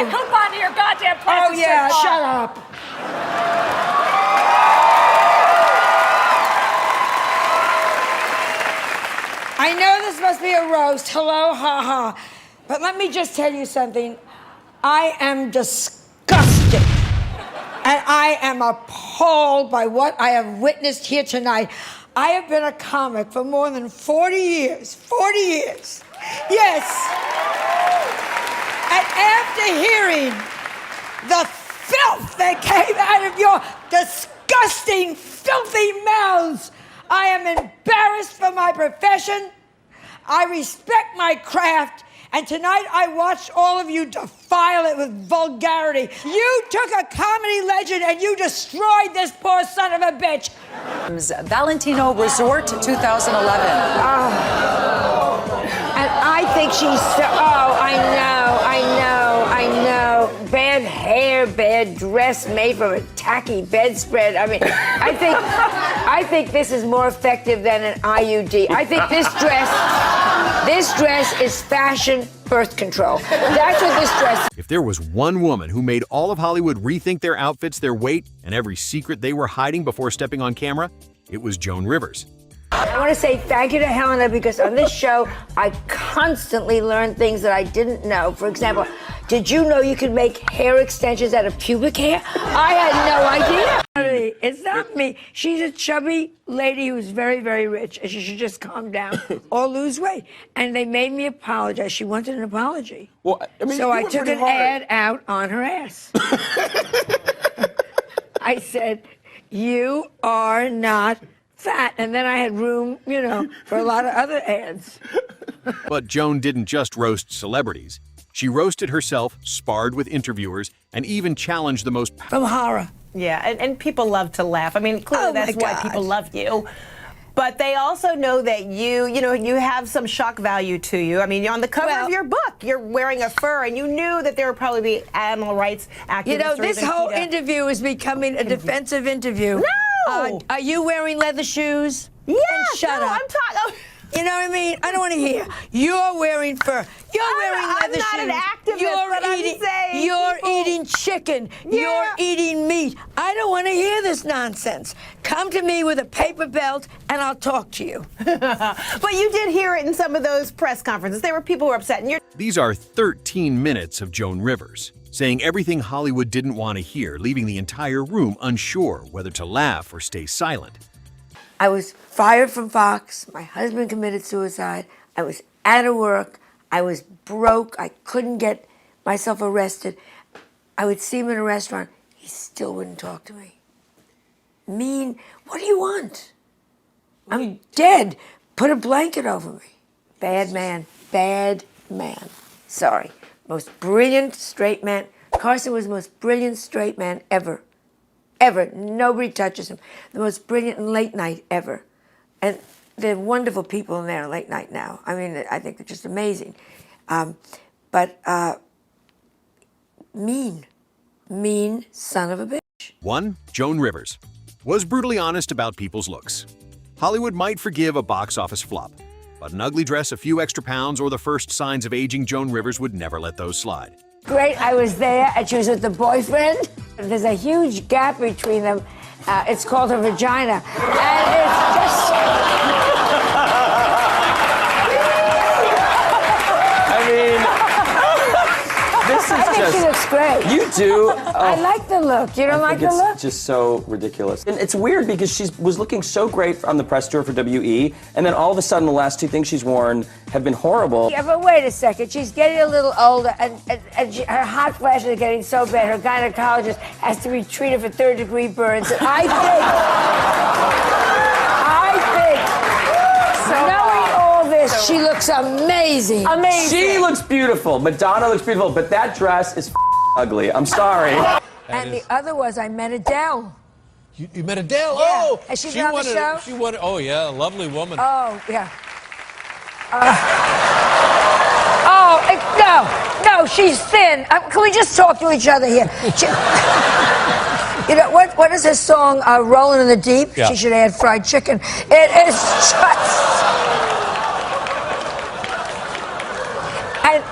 got a coupon to your goddamn plastic Oh, yeah, surgery. shut up. I know this must be a roast. Hello, ha ha. But let me just tell you something. I am disgusted. And I am appalled by what I have witnessed here tonight. I have been a comic for more than 40 years. 40 years. Yes. And after hearing the filth that came out of your disgusting, filthy mouths, I am embarrassed for my profession. I respect my craft. And tonight I watched all of you defile it with vulgarity. You took a comedy legend and you destroyed this poor son of a bitch. Valentino Resort 2011. And I think she's so, I know. Bad hair, bad dress made from a tacky bedspread. I mean, I think this is more effective than an IUD. I think this dress is fashion birth control. That's what this dress is. If there was one woman who made all of Hollywood rethink their outfits, their weight, and every secret they were hiding before stepping on camera, it was Joan Rivers. I want to say thank you to Helena because on this show, I constantly learn things that I didn't know. For example, did you know you could make hair extensions out of pubic hair? I had no idea. It's not me. She's a chubby lady who's very, very rich, and she should just calm down or lose weight. And they made me apologize. She wanted an apology. Well, I mean, so I took an ad out on her ass. I said, "You are not fat," and then I had room, for a lot of other ads. But Joan didn't just roast celebrities. She roasted herself, sparred with interviewers, and even challenged the most From horror. Yeah, and people love to laugh. I mean, clearly that's why people love you. But they also know that you have some shock value to you. I mean, on the cover of your book, you're wearing a fur, and you knew that there would probably be animal rights activists. This whole interview is becoming a defensive interview. No! Are you wearing leather shoes? Yeah, shut up. I'm talking. You know what I mean? I don't want to hear. You're wearing fur. You're wearing leather shoes. I'm not an activist, but I'm saying You're eating chicken. Yeah. You're eating meat. I don't want to hear this nonsense. Come to me with a paper belt, and I'll talk to you. But you did hear it in some of those press conferences. There were people who were upset. And These are 13 minutes of Joan Rivers, saying everything Hollywood didn't want to hear, leaving the entire room unsure whether to laugh or stay silent. I was fired from Fox. My husband committed suicide. I was out of work. I was broke. I couldn't get myself arrested. I would see him in a restaurant. He still wouldn't talk to me. Mean, what do you want? I'm dead. Put a blanket over me. Bad man. Bad man. Sorry. Most brilliant straight man. Carson was the most brilliant straight man ever. Ever. Nobody touches him. The most brilliant in late night ever. And they're wonderful people in there late night now. I mean, I think they're just amazing. Mean son of a bitch. One, Joan Rivers, was brutally honest about people's looks. Hollywood might forgive a box office flop, but an ugly dress, a few extra pounds, or the first signs of aging, Joan Rivers would never let those slide. Great, I was there, and she was with the boyfriend. There's a huge gap between them. It's called her vagina. And it's just... I mean, this is I think she looks great. You do? I like the look. You don't like the look? It's just so ridiculous. And it's weird because she was looking so great on the press tour for WE, and then all of a sudden the last two things she's worn have been horrible. Yeah, but wait a second. She's getting a little older, and her hot flashes are getting so bad, her gynecologist has to be treated for third-degree burns. And I think, knowing all this, she looks amazing. Amazing. She looks beautiful. Madonna looks beautiful, but that dress is ugly. I'm sorry. And the other was I met Adele. You met Adele? Yeah. Oh! Has she been on the show? She wanted, oh, yeah, a lovely woman. Oh, yeah. No, she's thin. Can we just talk to each other here? You know, what is this song, Rolling in the Deep? Yeah. She should add fried chicken. It is just... And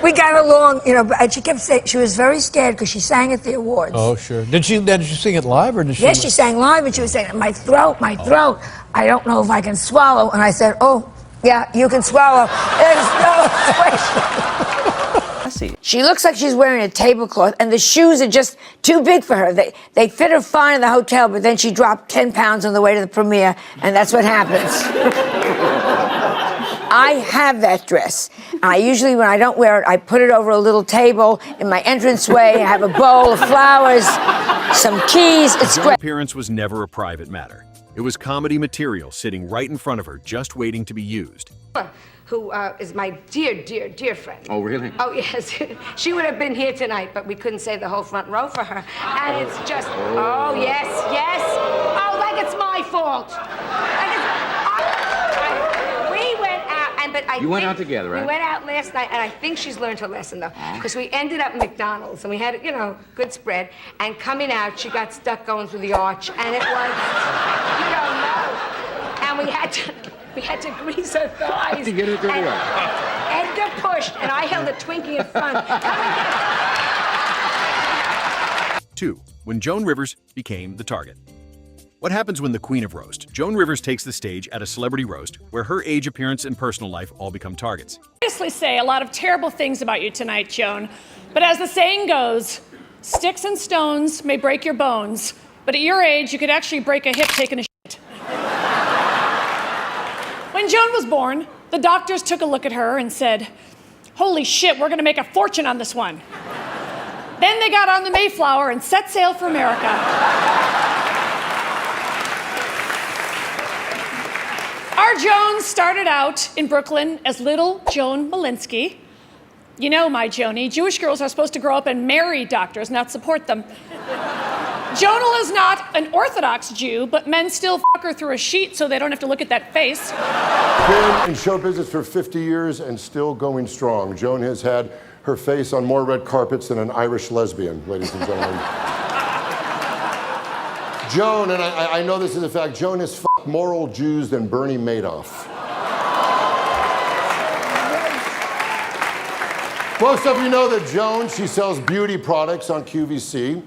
We got along, you know, and she kept saying she was very scared because she sang at the awards. Oh, sure. Did she sing it live or did she? Yes, she sang live, and she was saying, my throat, I don't know if I can swallow. And I said, oh, yeah, you can swallow. There's no question. She looks like she's wearing a tablecloth, and the shoes are just too big for her. They fit her fine in the hotel, but then she dropped 10 pounds on the way to the premiere, and that's what happens. I have that dress. I usually, when I don't wear it, I put it over a little table in my entranceway. I have a bowl of flowers, some keys. It's Joan's great. appearance was never a private matter. It was comedy material sitting right in front of her, just waiting to be used. Who is my dear, dear, dear friend. Oh, really? Oh, yes. She would have been here tonight, but we couldn't save the whole front row for her. And it's just, oh, yes, yes. Oh, like it's my fault. We went out, but I You went out together, right? We went out last night, and I think she's learned her lesson, though, because we ended up at McDonald's, and we had, you know, good spread, and coming out, she got stuck going through the arch, and it was, you don't know. And we had to grease her thighs. To get her to and work. Edgar pushed, and I held a Twinkie in front. 2. When Joan Rivers became the target. What happens when the Queen of Roast, Joan Rivers, takes the stage at a celebrity roast where her age, appearance, and personal life all become targets? Obviously say a lot of terrible things about you tonight, Joan. But as the saying goes, sticks and stones may break your bones, but at your age, you could actually break a hip taking a shit. When Joan was born, the doctors took a look at her and said, holy shit, we're gonna make a fortune on this one. Then they got on the Mayflower and set sail for America. Our Joan started out in Brooklyn as little Joan Malinsky. You know, my Joni, Jewish girls are supposed to grow up and marry doctors, not support them. Jonal is not an Orthodox Jew, but men still fuck her through a sheet so they don't have to look at that face. Been in show business for 50 years and still going strong. Joan has had her face on more red carpets than an Irish lesbian, ladies and gentlemen. Joan, and I know this is a fact, Joan has fucked more old Jews than Bernie Madoff. Most of you know that Joan, she sells beauty products on QVC.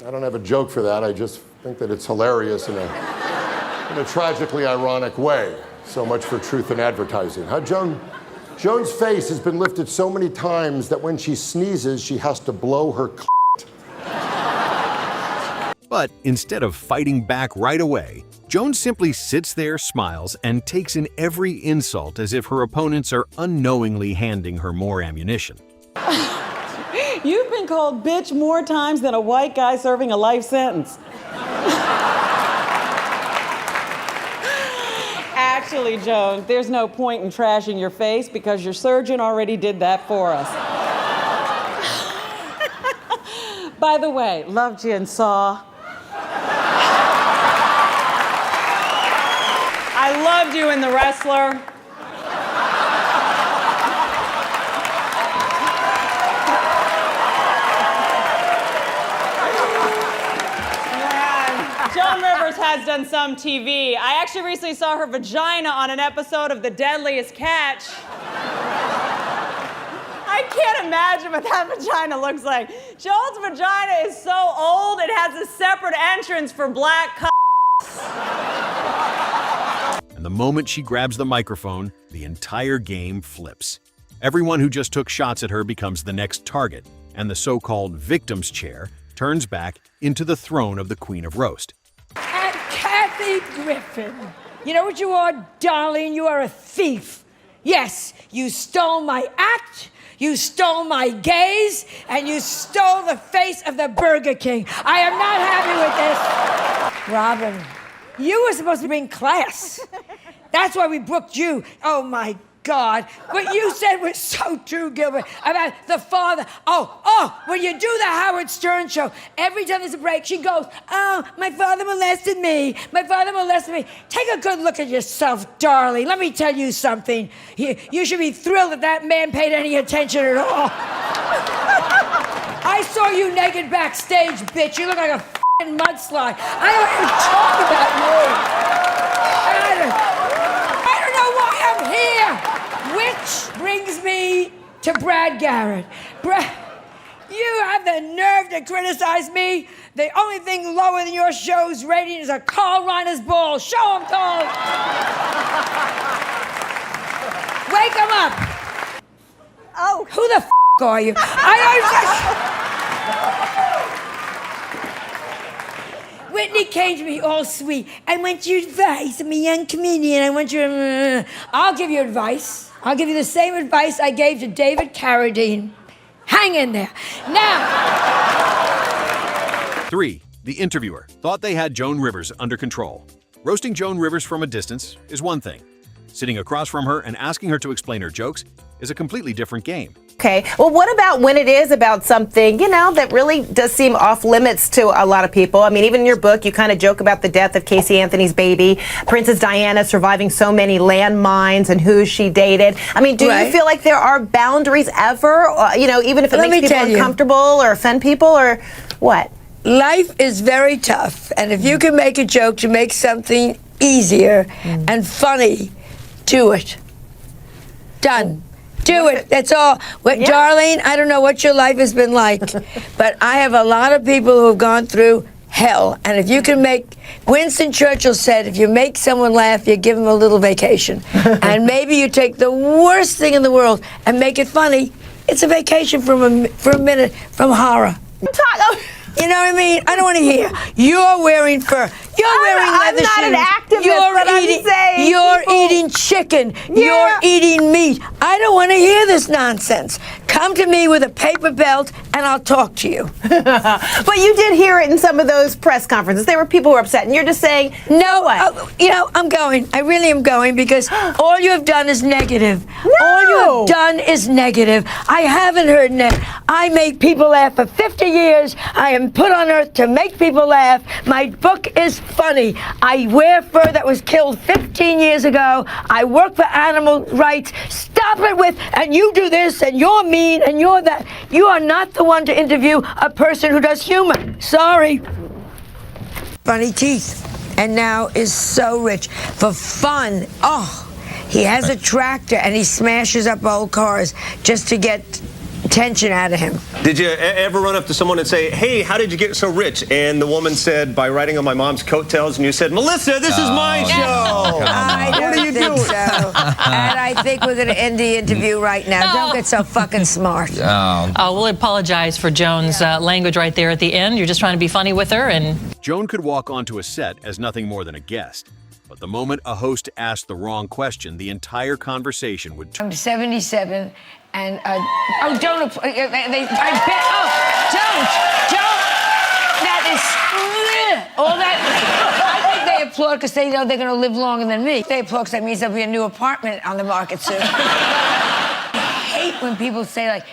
I don't have a joke for that. I just think that it's hilarious in a tragically ironic way. So much for truth in advertising. Joan's face has been lifted so many times that when she sneezes, she has to blow her clit. But instead of fighting back right away, Joan simply sits there, smiles, and takes in every insult as if her opponents are unknowingly handing her more ammunition. You've been called bitch more times than a white guy serving a life sentence. Actually, Joan, there's no point in trashing your face because your surgeon already did that for us. By the way, loved you and saw. I loved you in The Wrestler. Joan Rivers has done some TV. I actually recently saw her vagina on an episode of The Deadliest Catch. I can't imagine what that vagina looks like. Joan's vagina is so old, it has a separate entrance for black cocks. And the moment she grabs the microphone, the entire game flips. Everyone who just took shots at her becomes the next target, and the so-called victim's chair turns back into the throne of the Queen of Roast. And Kathy Griffin, you know what you are, darling? You are a thief. Yes, you stole my act, you stole my gaze, and you stole the face of the Burger King. I am not happy with this. Robin, you were supposed to bring class. That's why we booked you. Oh, my God. What you said was so true, Gilbert, about the father. Oh, when you do the Howard Stern show, every time there's a break, she goes, oh, my father molested me. My father molested me. Take a good look at yourself, darling. Let me tell you something. You should be thrilled that that man paid any attention at all. I saw you naked backstage, bitch. You look like a f***ing mudslide. I don't even talk about you. I don't know why I'm here. Which brings me to Brad Garrett. Brad, you have the nerve to criticize me? The only thing lower than your show's rating is a Carl Reiner's ball. Show him, Carl. Wake him up. Oh. Who the f*** are you? Whitney came to me all sweet. I want your advice. I'm a young comedian. I want your... I'll give you advice. I'll give you the same advice I gave to David Carradine. Hang in there. Now... 3. The interviewer thought they had Joan Rivers under control. Roasting Joan Rivers from a distance is one thing. Sitting across from her and asking her to explain her jokes is a completely different game. Okay, well, what about when it is about something, that really does seem off limits to a lot of people? I mean, even in your book, you kind of joke about the death of Casey Anthony's baby, Princess Diana surviving so many landmines and who she dated. I mean, do you feel like there are boundaries ever, even if it makes people uncomfortable or offend people, or what? Life is very tough, and if you can make a joke to make something easier and funny, do it. Done. Do it. That's all. Darlene, I don't know what your life has been like, but I have a lot of people who have gone through hell. And if you can make... Winston Churchill said, if you make someone laugh, you give them a little vacation. And maybe you take the worst thing in the world and make it funny. It's a vacation for a minute from horror. You know what I mean? I don't want to hear. You're wearing fur. You're wearing leather shoes. I'm not an activist, but I'm saying you're eating chicken. Yeah. You're eating meat. I don't want to hear this nonsense. Come to me with a paper belt, and I'll talk to you. But you did hear it in some of those press conferences. There were people who were upset, and you're just saying, no, I'm going. I really am going, because all you have done is negative. No. All you have done is negative. I haven't heard I make people laugh for 50 years. I am put on earth to make people laugh. My book is funny. I wear fur that was killed 15 years ago. I work for animal rights. Stop it with, and you do this, and you're mean, and you're that. You are not the one to interview a person who does humor. Sorry. Funny teeth. And now is so rich. For fun. Oh, he has a tractor, and he smashes up old cars just to get attention out of him. Did you ever run up to someone and say, hey, how did you get so rich? And the woman said, by riding on my mom's coattails, and you said, Melissa, this is my show. I don't think so. And I think we're going to end the interview right now. Don't get so fucking smart. We'll apologize for Joan's language right there at the end. You're just trying to be funny with her. And Joan could walk onto a set as nothing more than a guest. But the moment a host asked the wrong question, the entire conversation would turn. I'm 77, and don't. That is all that. I think they applaud because they know they're going to live longer than me. They applaud because that means there'll be a new apartment on the market soon. I hate when people say like,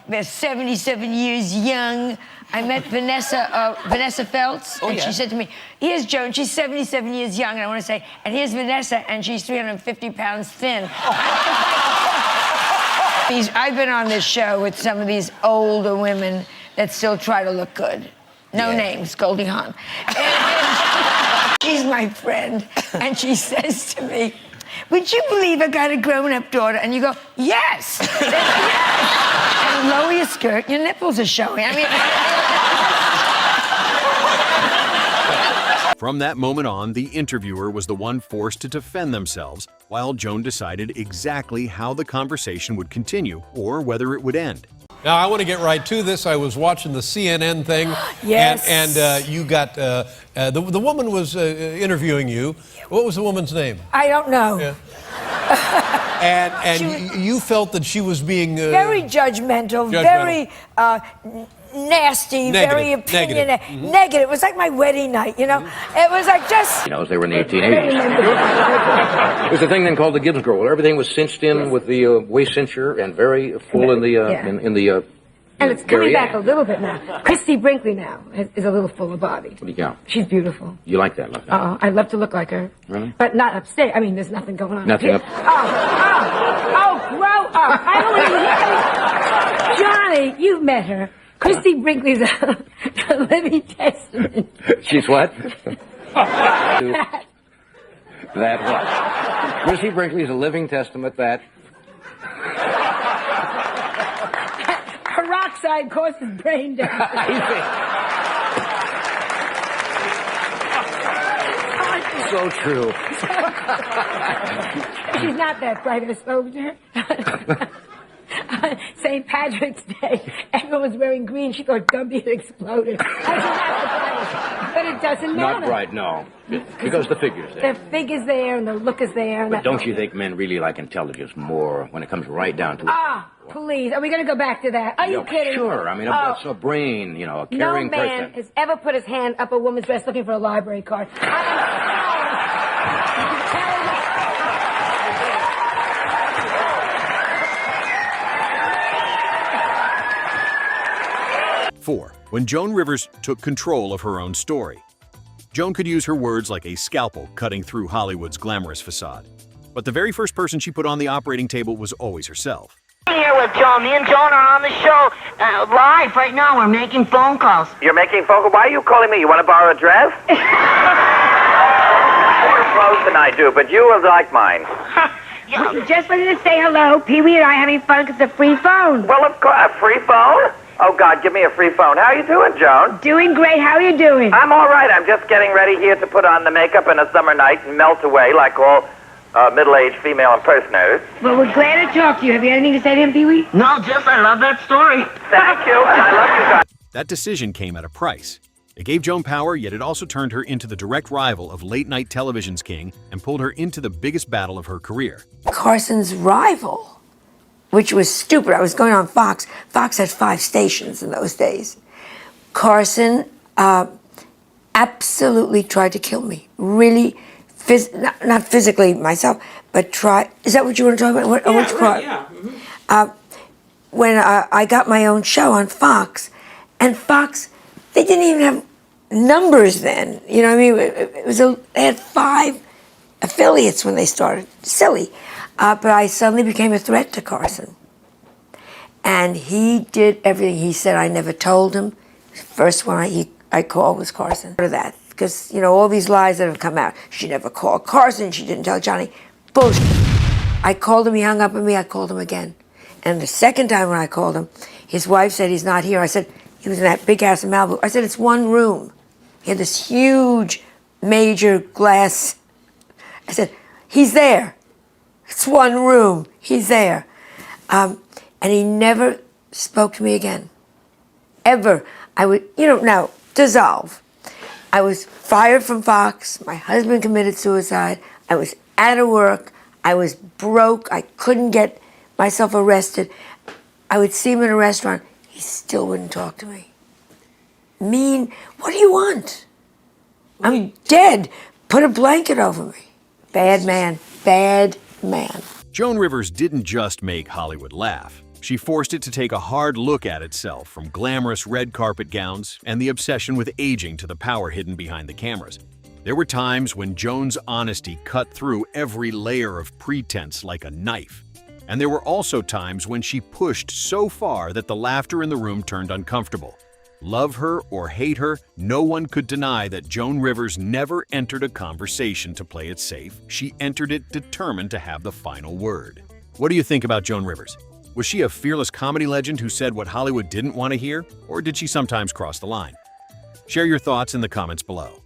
they're 77 years young. I met Vanessa Feltz, and she said to me, here's Joan, she's 77 years young, and I want to say, and here's Vanessa, and she's 350 pounds thin. I've been on this show with some of these older women that still try to look good. No names, Goldie Hawn. And she's my friend, and she says to me, would you believe I got a grown-up daughter? And you go, yes! And lower your skirt, your nipples are showing. I mean... From that moment on, the interviewer was the one forced to defend themselves, while Joan decided exactly how the conversation would continue or whether it would end. Now, I want to get right to this. I was watching the CNN thing. Yes. And you got, the woman was interviewing you. What was the woman's name? I don't know. Yeah. And you felt that she was being... very judgmental, very nasty, very opinionated. Negative. It was like my wedding night, It was like just... They were in the 1880s. There was a thing then called the Gibbons girl, where everything was cinched in with the waist cincher and very full in the and it's coming back a little bit now. Christy Brinkley now is a little fuller body. What do you count? She's beautiful. You like that? I'd love to look like her. Really? But not upstate. I mean, there's nothing going on. Nothing up. Grow up. I don't even... Johnny, you've met her. Christy Brinkley's a living testament. She's what? That what? Christy Brinkley's a living testament that... oxide causes brain damage. So true. She's not that bright. I spoke to her. St. Patrick's Day, everyone was wearing green. She thought Gumby had exploded. She's not the brightest, but it doesn't matter. Not bright, no. Because the figure's there. The figure's there and the look is there. But don't you think men really like intelligence more when it comes right down to it? Ah, please. Are we going to go back to that? Are you kidding? Sure. I mean, it's a brain, you know, a caring person. No man has ever put his hand up a woman's dress looking for a library card. Four, when Joan Rivers took control of her own story. Joan could use her words like a scalpel cutting through Hollywood's glamorous facade. But the very first person she put on the operating table was always herself. I'm here with Joan. Me and Joan are on the show live right now. We're making phone calls. You're making phone calls? Why are you calling me? You want to borrow a dress? More clothes than I do, but you will like mine. Just wanted to say hello. Pee-wee and I are having fun because it's a free phone. Well, of course, a free phone? Oh, God, give me a free phone. How are you doing, Joan? Doing great. How are you doing? I'm all right. I'm just getting ready here to put on the makeup in a summer night and melt away like all middle-aged female impersonators. Well, we're glad to talk to you. Have you anything to say to him, Pee-wee? No, just I love that story. Thank you, and I love you guys. That decision came at a price. It gave Joan power, yet it also turned her into the direct rival of late-night television's king and pulled her into the biggest battle of her career. Carson's rival, which was stupid. I was going on Fox. Fox had 5 stations in those days. Carson absolutely tried to kill me. Really, not physically myself, but try. Is that what you want to talk about? Which part? Yeah. Mm-hmm. When I got my own show on Fox, and Fox, they didn't even have numbers then. You know what I mean? It was they had 5 affiliates when they started. Silly. But I suddenly became a threat to Carson. And he did everything he said. I never told him. First one I called was Carson. For that, because, you know, all these lies that have come out. She never called Carson. She didn't tell Johnny. Bullshit. I called him. He hung up on me. I called him again. And the second time when I called him, his wife said he's not here. I said, he was in that big house in Malibu. I said, it's one room. He had this huge, major glass. I said, he's there. It's one room. He's there. And he never spoke to me again. Ever. I would, now, dissolve. I was fired from Fox. My husband committed suicide. I was out of work. I was broke. I couldn't get myself arrested. I would see him in a restaurant. He still wouldn't talk to me. Mean, what do you want? I'm dead. Put a blanket over me. Bad man. Bad man. Joan Rivers didn't just make Hollywood laugh. She forced it to take a hard look at itself, from glamorous red carpet gowns and the obsession with aging to the power hidden behind the cameras. There were times when Joan's honesty cut through every layer of pretense like a knife. And there were also times when she pushed so far that the laughter in the room turned uncomfortable. Love her or hate her, no one could deny that Joan Rivers never entered a conversation to play it safe. She entered it determined to have the final word. What do you think about Joan Rivers? Was she a fearless comedy legend who said what Hollywood didn't want to hear, or did she sometimes cross the line? Share your thoughts in the comments below.